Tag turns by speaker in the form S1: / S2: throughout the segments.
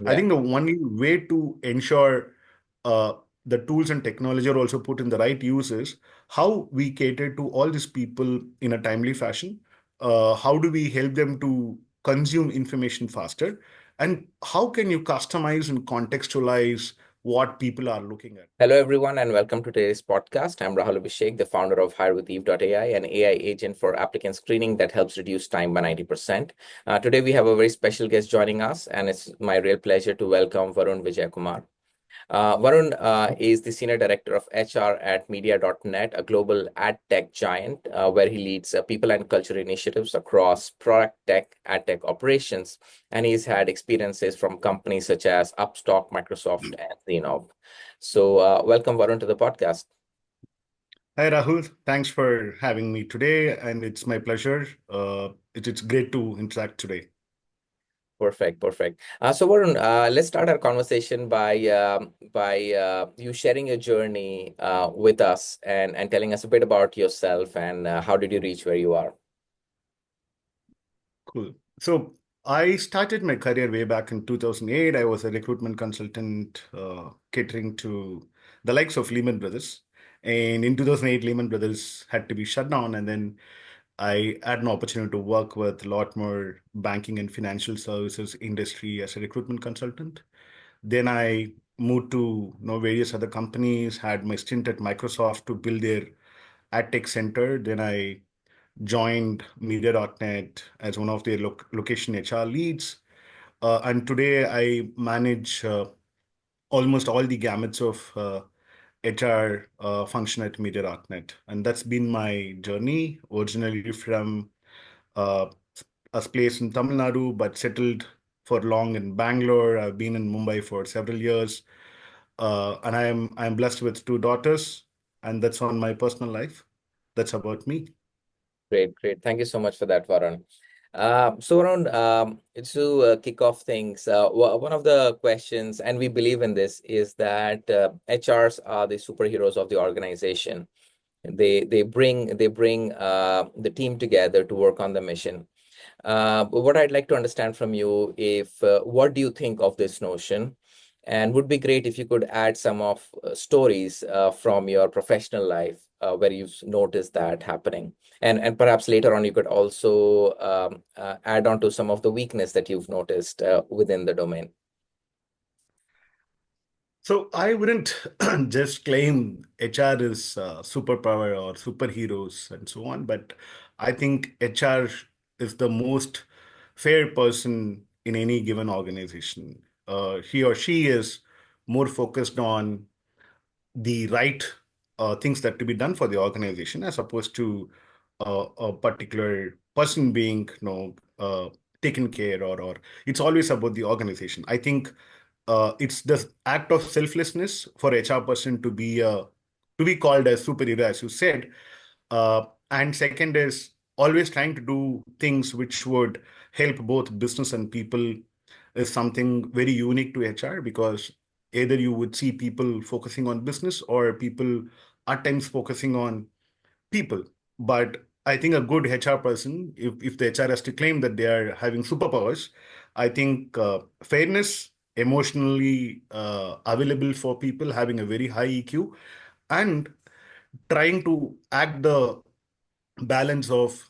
S1: I
S2: Yeah.
S1: think the only way to ensure uh, the tools and technology are also put in the right use is how we cater to all these people in a timely fashion. How do we help them to consume information faster? And how can you customize and contextualize what people are looking at?
S2: Hello, everyone, and welcome to today's podcast. I'm Rahul Abhishek, the founder of HireWithEve.ai, an AI agent for applicant screening that helps reduce time by 90%. Today, we have a very special guest joining us, and it's my real pleasure to welcome Varun Vijayakumar. Varun is the Senior Director of HR at Media.net, a global ad tech giant, where he leads people and culture initiatives across product tech, ad tech operations. And he's had experiences from companies such as Upstox, Microsoft, and Zinnov. So, welcome, Varun, to the podcast.
S1: Hi, Rahul. Thanks for having me today, and it's my pleasure. It's great to interact today.
S2: Perfect, perfect. So Varun, let's start our conversation by you sharing your journey with us and telling us a bit about yourself and how did you reach where you are.
S1: Cool. So I started my career way back in 2008. I was a recruitment consultant catering to the likes of Lehman Brothers. And in 2008, Lehman Brothers had to be shut down. And then I had an opportunity to work with a lot more banking and financial services industry as a recruitment consultant. Then I moved to various other companies, had my stint at Microsoft to build their ad tech center. Then I joined Media.net as one of their location HR leads. And today I manage almost all the gamuts of HR function at Media.net. And that's been my journey, originally from uh, a place in Tamil Nadu, but settled for long in Bangalore. I've been in Mumbai for several years. And I'm blessed with two daughters, and that's on my personal life. That's about me.
S2: Great, great. Thank you so much for that, Varun. So Varun, to kick off things, one of the questions, and we believe in this, is that HRs are the superheroes of the organization. They bring the team together to work on the mission. But what I'd like to understand from you, if what do you think of this notion? And would be great if you could add some of stories from your professional life where you've noticed that happening. And perhaps later on, you could also add on to some of the weakness that you've noticed within the domain.
S1: So I wouldn't just claim HR is superpower or superheroes and so on, but I think HR is the most fair person in any given organization. He or she is more focused on the right things that to be done for the organization as opposed to a particular person being taken care, or it's always about the organization. I think it's the act of selflessness for HR person to be called as superhero, as you said. And second is always trying to do things which would help both business and people is something very unique to HR, because either you would see people focusing on business or people at times focusing on people. But I think a good HR person, if the HR has to claim that they are having superpowers, I think fairness, emotionally available for people, having a very high EQ, and trying to act the balance of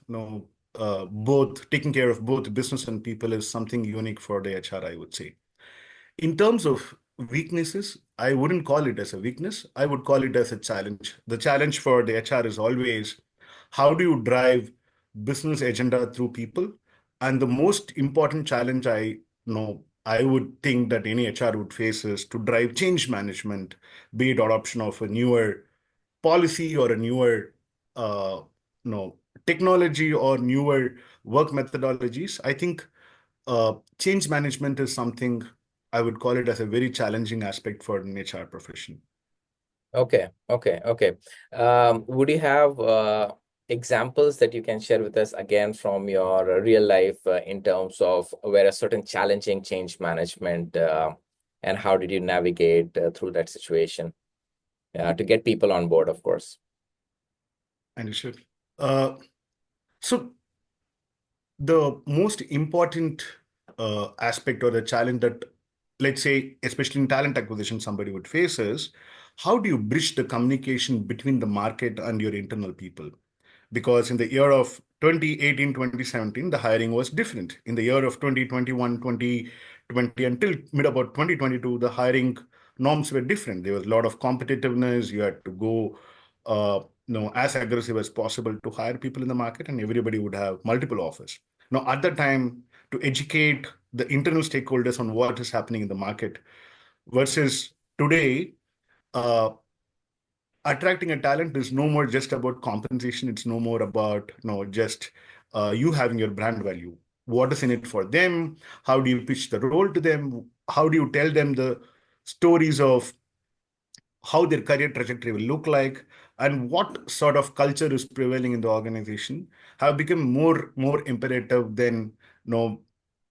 S1: both, taking care of both business and people is something unique for the HR, I would say. In terms of weaknesses, I wouldn't call it as a weakness. I would call it as a challenge. The challenge for the HR is always how do you drive business agenda through people? And the most important challenge I would think that any HR would face is to drive change management, be it adoption of a newer policy or a newer uh, no technology or newer work methodologies. I think change management is something I would call it as a very challenging aspect for an HR profession.
S2: Okay, okay, okay. Would you have examples that you can share with us again from your real life in terms of where a certain challenging change management and how did you navigate through that situation to get people on board, of course?
S1: And you should. Uh, so the most important aspect or the challenge that let's say, especially in talent acquisition, somebody would face is how do you bridge the communication between the market and your internal people? Because in the year of 2018, 2017, the hiring was different. In the year of 2021, 2020, until mid about 2022, the hiring norms were different. There was a lot of competitiveness. You had to go as aggressive as possible to hire people in the market, and everybody would have multiple offers. Now, at the time, to educate the internal stakeholders on what is happening in the market versus today, uh, attracting a talent is no more just about compensation. It's no more about just you having your brand value. What is in it for them? How do you pitch the role to them? How do you tell them the stories of how their career trajectory will look like, and what sort of culture is prevailing in the organization have become more imperative than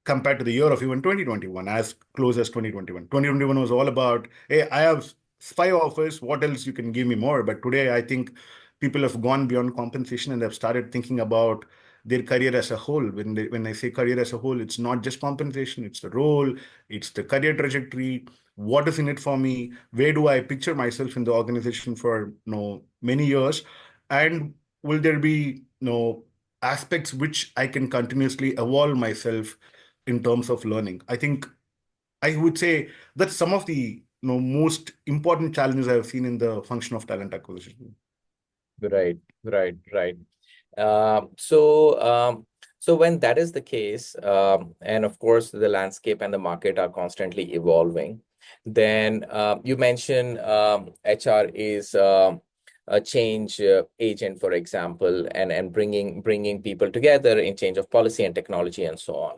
S1: compared to the year of even 2021, as close as 2021. 2021 was all about, hey, I have five offers, what else you can give me more? But today, I think people have gone beyond compensation and have started thinking about their career as a whole. When I say career as a whole, it's not just compensation, it's the role, it's the career trajectory, what is in it for me, where do I picture myself in the organization for many years, and will there be aspects which I can continuously evolve myself in terms of learning. I think I would say that's some of the most important challenges I've seen in the function of talent acquisition.
S2: Right, right, right. So when that is the case, and of course the landscape and the market are constantly evolving, then you mentioned HR is a change agent, for example, and bringing people together in change of policy and technology and so on.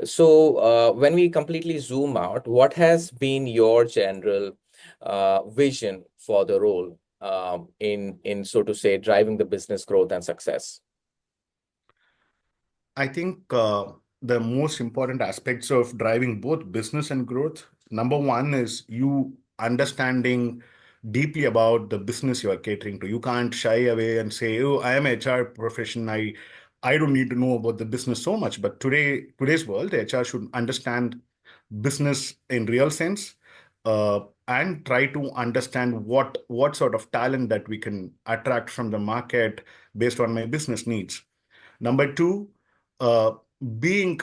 S2: So when we completely zoom out, what has been your general vision for the role in so to say driving the business growth and success?
S1: I think the most important aspects of driving both business and growth, number one is you understanding deeply about the business you are catering to. You can't shy away and say, "Oh, I am a HR profession. I don't need to know about the business so much." But today's world, HR should understand business in real sense, and try to understand what sort of talent that we can attract from the market based on my business needs. Number two, uh, being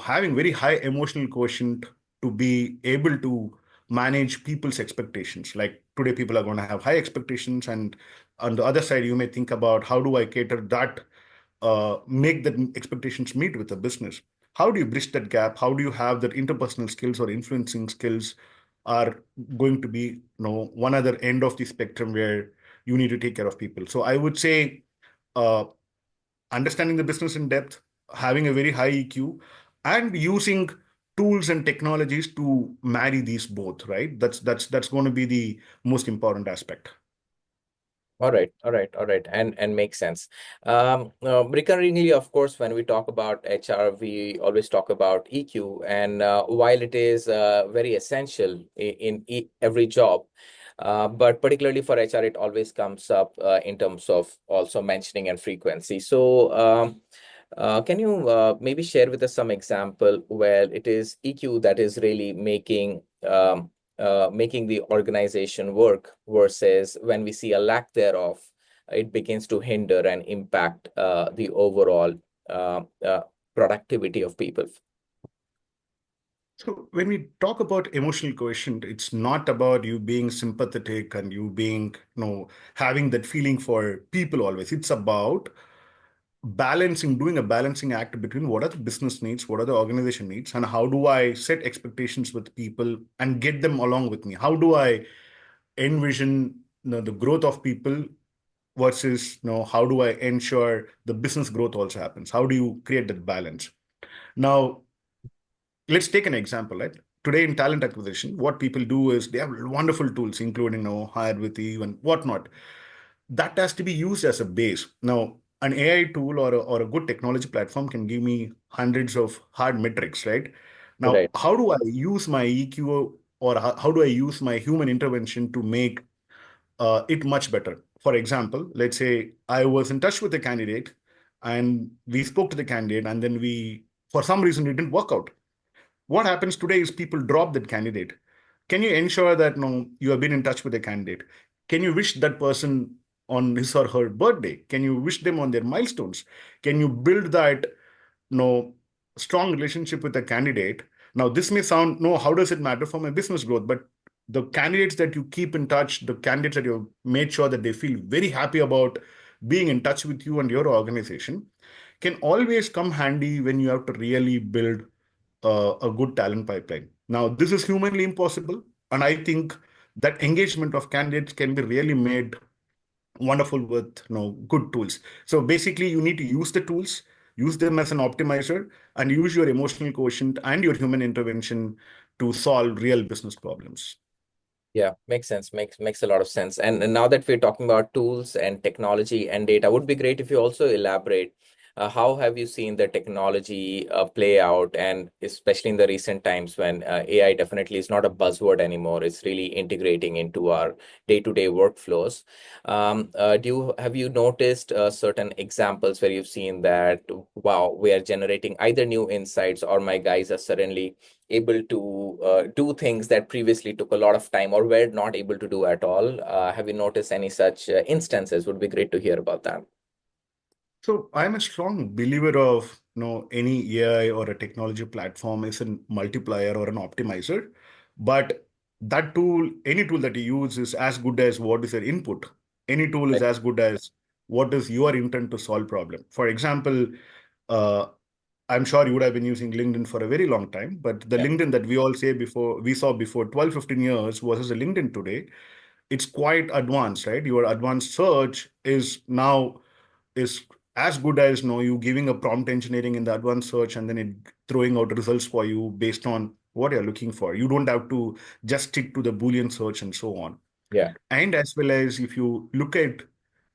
S1: having very high emotional quotient to be able to manage people's expectations. Like today, people are going to have high expectations, and on the other side, you may think about how do I cater that, make the expectations meet with the business. How do you bridge that gap? How do you have that interpersonal skills or influencing skills are going to be one other end of the spectrum where you need to take care of people. So I would say uh, understanding the business in depth, having a very high EQ, and using tools and technologies to marry these both, right? That's going to be the most important aspect.
S2: All right, all right, all right, and makes sense. Recurringly, of course, when we talk about HR, we always talk about EQ, and while it is very essential in every job, but particularly for HR, it always comes up in terms of also mentioning and frequency. So, can you maybe share with us some example where it is EQ that is really making the organization work versus when we see a lack thereof, it begins to hinder and impact the overall uh, uh, productivity of people?
S1: So when we talk about emotional quotient, it's not about you being sympathetic and you being, having that feeling for people always. It's about doing a balancing act between what are the business needs, what are the organization needs, and how do I set expectations with people and get them along with me? How do I envision the growth of people versus how do I ensure the business growth also happens? How do you create that balance? Now, let's take an example, right? Today in talent acquisition, what people do is they have wonderful tools, including Hire with Eve and whatnot. That has to be used as a base. Now, an AI tool or a good technology platform can give me hundreds of hard metrics, right? Now,
S2: Right.
S1: how do I use my EQ or how do I use my human intervention to make it much better? For example, let's say I was in touch with a candidate and we spoke to the candidate and then for some reason, it didn't work out. What happens today is people drop that candidate. Can you ensure that no, you have been in touch with the candidate? Can you wish that person on his or her birthday? Can you wish them on their milestones? Can you build that no strong relationship with the candidate? Now, this may sound no, how does it matter for my business growth? But the candidates that you keep in touch, the candidates that you've made sure that they feel very happy about being in touch with you and your organization can always come handy when you have to really build a good talent pipeline. Now, this is humanly impossible, and I think that engagement of candidates can be really made wonderful with good tools. So basically, you need to use the tools, use them as an optimizer, and use your emotional quotient and your human intervention to solve real business problems.
S2: Yeah, makes sense. Makes a lot of sense. And now that we're talking about tools and technology and data, would be great if you also elaborate. How have you seen the technology play out, and especially in the recent times when AI definitely is not a buzzword anymore, it's really integrating into our day-to-day workflows. Have you noticed certain examples where you've seen that, wow, we are generating either new insights or my guys are suddenly able to do things that previously took a lot of time or were not able to do at all? Have you noticed any such instances? Would be great to hear about that.
S1: So I'm a strong believer of any AI or a technology platform is a multiplier or an optimizer, but that tool, any tool that you use is as good as what is your input. Any tool is
S2: Right.
S1: as good as what is your intent to solve problem. For example, uh, I'm sure you would have been using LinkedIn for a very long time, but the
S2: Yeah.
S1: LinkedIn that we all say before we saw before 12, 15 years versus the LinkedIn today, it's quite advanced, right? Your advanced search is as good as you giving a prompt engineering in the advanced search and then it throwing out results for you based on what you're looking for. You don't have to just stick to the Boolean search and so on.
S2: Yeah.
S1: And as well as if you look at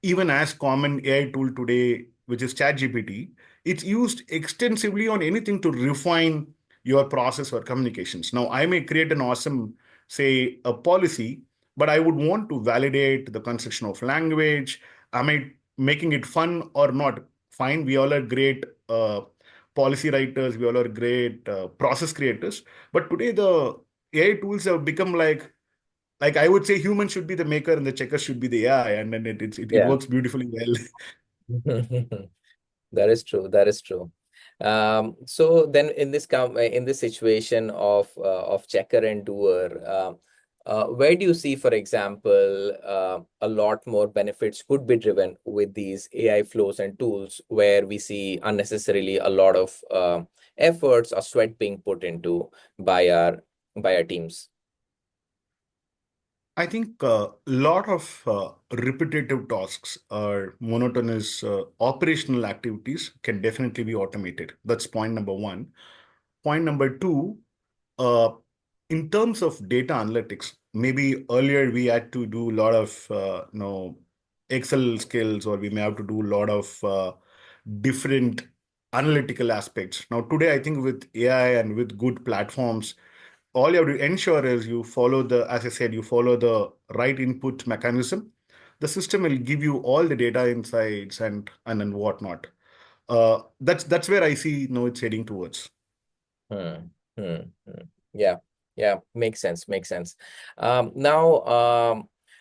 S1: even as common AI tool today, which is ChatGPT, it's used extensively on anything to refine your process or communications. Now, I may create an awesome, say, a policy, but I would want to validate the construction of language. Am I making it fun or not? Fine, we all are great policy writers, we all are great process creators. But today, the AI tools have become like I would say humans should be the maker and the checker should be the AI, and then it
S2: Yeah.
S1: works beautifully well.
S2: That is true. That is true. So then in this situation of checker and doer, where do you see, for example, a lot more benefits could be driven with these AI flows and tools where we see unnecessarily a lot of efforts or sweat being put into by our teams?
S1: I think a lot of repetitive tasks or monotonous operational activities can definitely be automated. That's point number one. Point number two, uh, in terms of data analytics, maybe earlier we had to do a lot of Excel skills, or we may have to do a lot of different analytical aspects. Now, today, I think with AI and with good platforms, all you have to ensure is you follow as I said, you follow the right input mechanism. The system will give you all the data insights and whatnot. That's where I see it's heading towards.
S2: Hmm. Hmm. Hmm. Yeah. Yeah. Makes sense. Makes sense.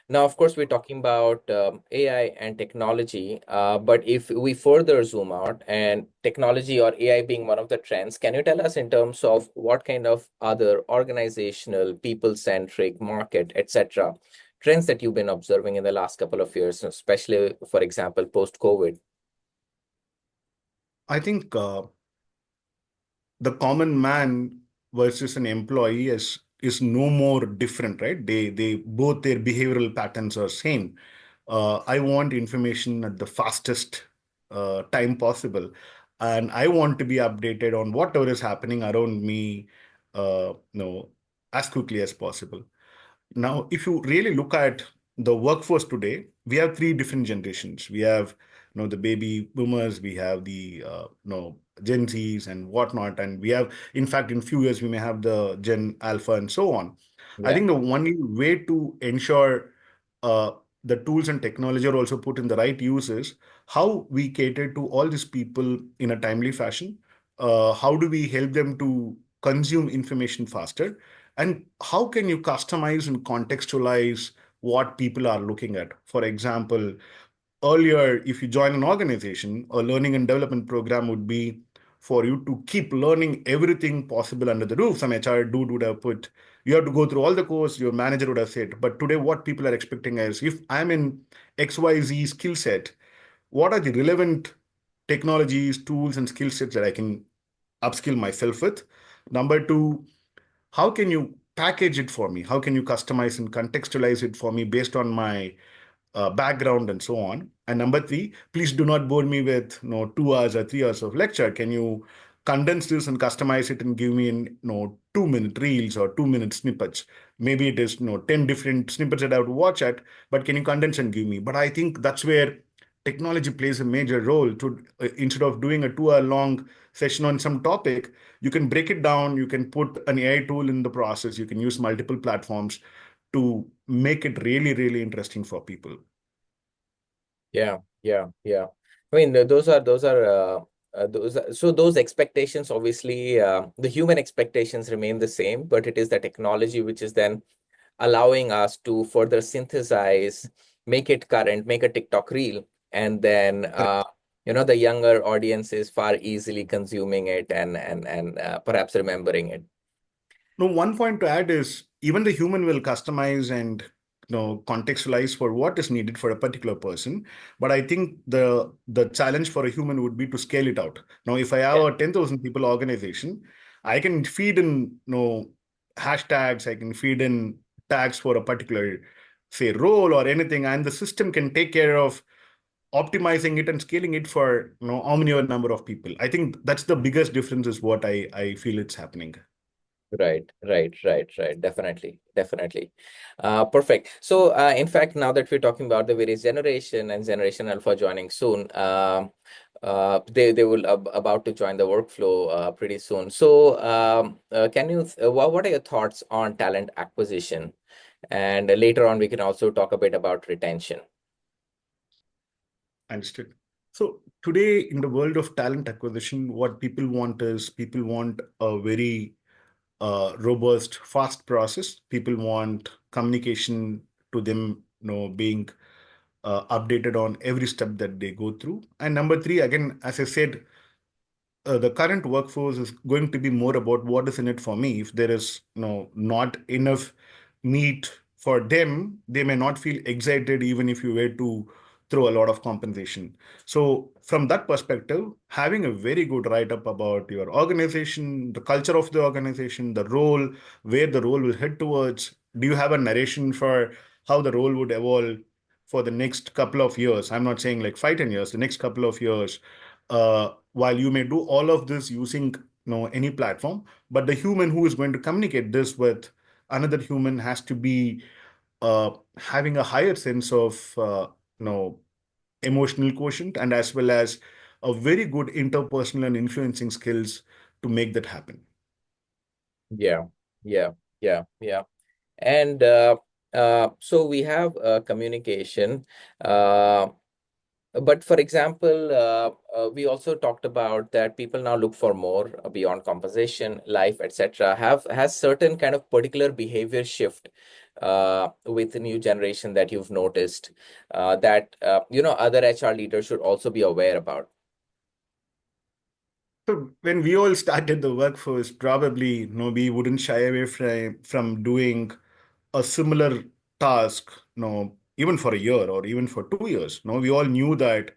S2: Now, of course, we're talking about AI and technology. But if we further zoom out, and technology or AI being one of the trends, can you tell us in terms of what kind of other organizational, people-centric, market, etc., trends that you've been observing in the last couple of years, especially, for example, post-COVID?
S1: I think the common man versus an employee is no more different, right? They both their behavioral patterns are same. I want information at the fastest time possible, and I want to be updated on whatever is happening around me, as quickly as possible. Now, if you really look at the workforce today, we have three different generations. We have, the baby boomers, we have the, Gen Zs and whatnot, and we have, in fact, in few years we may have the Gen Alpha and so on. I
S2: Yeah.
S1: think the only way to ensure uh, the tools and technology are also put in the right use is how we cater to all these people in a timely fashion. How do we help them to consume information faster? And how can you customize and contextualize what people are looking at? For example, earlier, if you join an organization, a learning and development program would be for you to keep learning everything possible under the roof. Some HR dude would have put, you have to go through all the course, your manager would have said. But today, what people are expecting is, if I'm in XYZ skill set, what are the relevant technologies, tools, and skill sets that I can upskill myself with? Number two, how can you package it for me? How can you customize and contextualize it for me based on my background and so on? And number three, please do not bore me with 2 hours or 3 hours of lecture. Can you condense this and customize it and give me in 2 minute reels or 2 minute snippets? Maybe it is 10 different snippets that I have to watch at, but can you condense and give me? But I think that's where technology plays a major role. To instead of doing a 2 hour long session on some topic, you can break it down. You can put an AI tool in the process. You can use multiple platforms to make it really, really interesting for people.
S2: Yeah, yeah, yeah. I mean, so those expectations, obviously, the human expectations remain the same, but it is the technology which is then allowing us to further synthesize, make it current, make a TikTok reel, and then the younger audience is far easily consuming it and perhaps remembering it.
S1: No, one point to add is even the human will customize and contextualize for what is needed for a particular person. But I think the challenge for a human would be to scale it out. Now, if I have
S2: Yeah,
S1: a 10,000 people organization, I can feed in hashtags, I can feed in tags for a particular say role or anything, and the system can take care of optimizing it and scaling it for how many number of people. I think that's the biggest difference is what I feel it's happening.
S2: right, right, right, right. Definitely, definitely. Perfect. So, in fact, now that we're talking about the various generation and Generation Alpha joining soon, they will about to join the workflow pretty soon. So, can you what are your thoughts on talent acquisition? And later on, we can also talk a bit about retention.
S1: Understood. So today in the world of talent acquisition, what people want is people want a very robust, fast process. People want communication to them, being updated on every step that they go through. And number three, again, as I said, the current workforce is going to be more about what is in it for me. If there is not enough meat for them, they may not feel excited even if you were to throw a lot of compensation. So from that perspective, having a very good write-up about your organization, the culture of the organization, the role, where the role will head towards, do you have a narration for how the role would evolve for the next couple of years? I'm not saying like 5, 10 years, the next couple of years. While you may do all of this using any platform, but the human who is going to communicate this with another human has to be having a higher sense of you know emotional quotient and as well as a very good interpersonal and influencing skills to make that happen.
S2: Yeah, yeah, yeah, yeah. And so we have communication. Uh, But for example, we also talked about that people now look for more beyond compensation, life, etc. Has certain kind of particular behavior shift with the new generation that you've noticed that other HR leaders should also be aware about.
S1: So when we all started the workforce, probably we wouldn't shy away from doing a similar task, even for a year or even for 2 years. We all knew that,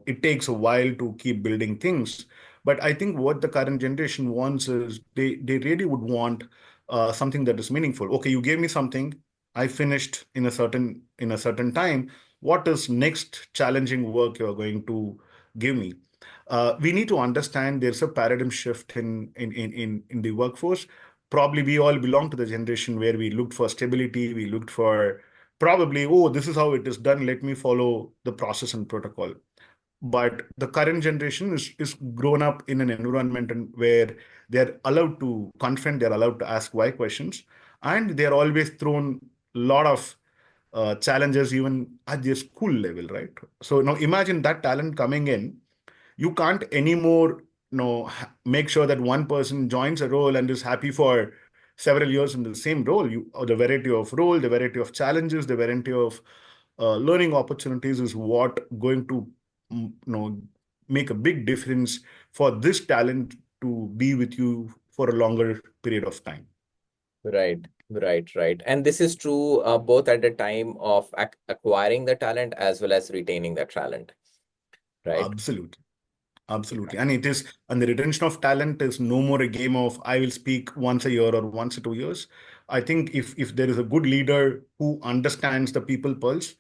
S1: it takes a while to keep building things. But I think what the current generation wants is they really would want something that is meaningful. Okay, you gave me something, I finished in a certain time. What is next challenging work you're going to give me? We need to understand there's a paradigm shift in the workforce. Probably we all belong to the generation where we looked for stability, we looked for probably, oh, this is how it is done, let me follow the process and protocol. But the current generation is grown up in an environment where they're allowed to confront, they're allowed to ask why questions, and they're always thrown a lot of challenges even at their school level, right? So now imagine that talent coming in. You can't anymore make sure that one person joins a role and is happy for several years in the same role. Or the variety of role, the variety of challenges, the variety of learning opportunities is what going to make a big difference for this talent to be with you for a longer period of time.
S2: Right, right. And this is true both at the time of acquiring the talent as well as retaining the talent, right?
S1: Absolutely. Absolutely. And the retention of talent is no more a game of I will speak once a year or once a 2 years. I think if there is a good leader who understands the people pulse,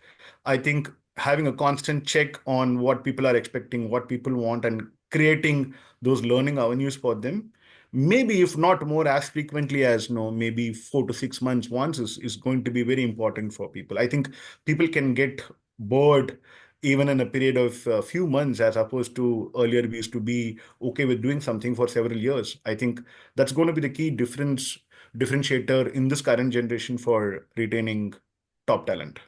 S1: I think having a constant check on what people are expecting, what people want, and creating those learning avenues for them, maybe if not more as frequently as maybe 4 to 6 months once is going to be very important for people. I think people can get bored even in a period of a few months, as opposed to earlier we used to be okay with doing something for several years. I think that's going to be the key differentiator in this current generation for retaining top talent.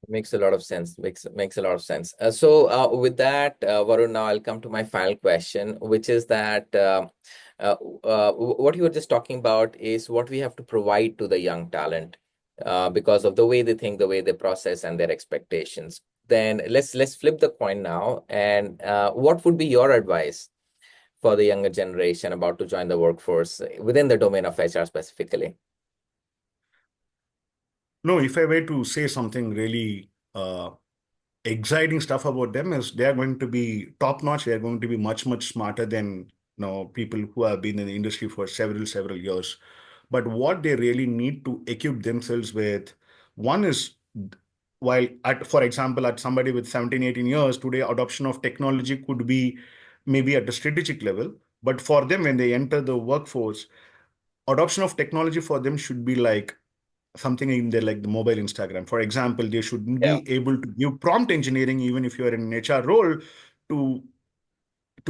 S2: Makes a lot of sense. Makes a lot of sense. So with that, Varun, now I'll come to my final question, which is that what you were just talking about is what we have to provide to the young talent because of the way they think, the way they process, and their expectations. Then let's flip the coin now. And what would be your advice for the younger generation about to join the workforce within the domain of HR specifically?
S1: No, if I were to say something really exciting stuff about them, is they are going to be top notch. They are going to be much smarter than people who have been in the industry for several years. But what they really need to equip themselves with, one is, while for example, at somebody with 17, 18 years today, adoption of technology could be maybe at a strategic level. But for them, when they enter the workforce, adoption of technology for them should be like something in there like the mobile Instagram. For example, they should
S2: Yeah.
S1: be able to give prompt engineering even if you're in an HR role to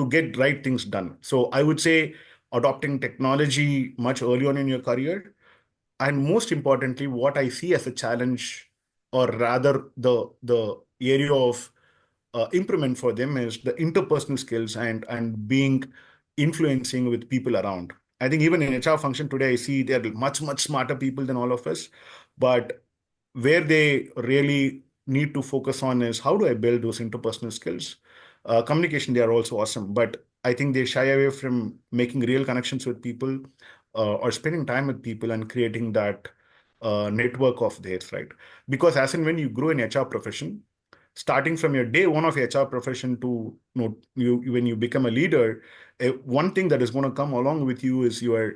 S1: get right things done. So I would say adopting technology much early on in your career. And most importantly, what I see as a challenge, or rather the area of improvement for them, is the interpersonal skills and being influencing with people around. I think even in HR function today, I see they're much smarter people than all of us. But where they really need to focus on is how do I build those interpersonal skills? Communication, they are also awesome, but I think they shy away from making real connections with people, or spending time with people and creating that network of theirs, right? Because as and when you grow in HR profession, starting from your day one of HR profession to when you become a leader, one thing that is going to come along with you is your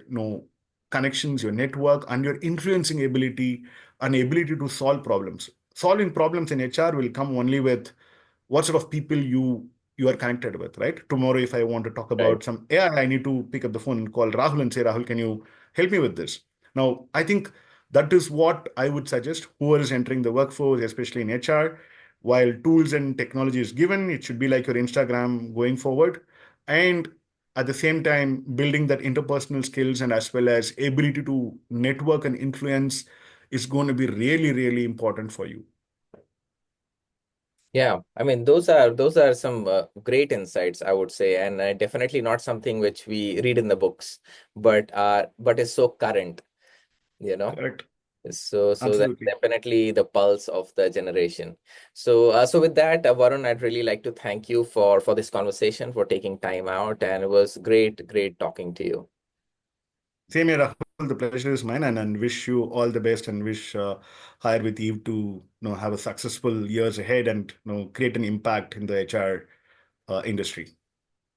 S1: connections, your network, and your influencing ability and ability to solve problems. Solving problems in HR will come only with what sort of people you are connected with, right? Tomorrow, if I want to talk
S2: Right.
S1: about some AI, I need to pick up the phone and call Rahul and say, Rahul, can you help me with this? Now, I think that is what I would suggest whoever is entering the workforce, especially in HR. While tools and technology is given, it should be like your Instagram going forward. And at the same time, building that interpersonal skills and as well as ability to network and influence is going to be really important for you.
S2: Yeah, I mean those are some great insights, I would say, and definitely not something which we read in the books, but is so current, you know.
S1: Correct.
S2: So that's
S1: Absolutely.
S2: definitely the pulse of the generation. So with that, Varun, I'd really like to thank you for this conversation, for taking time out, and it was great talking to you.
S1: Same here, Rahul. The pleasure is mine, and wish you all the best, and wish Hire with Eve to have a successful years ahead and create an impact in the HR industry.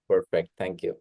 S2: Perfect. Thank you.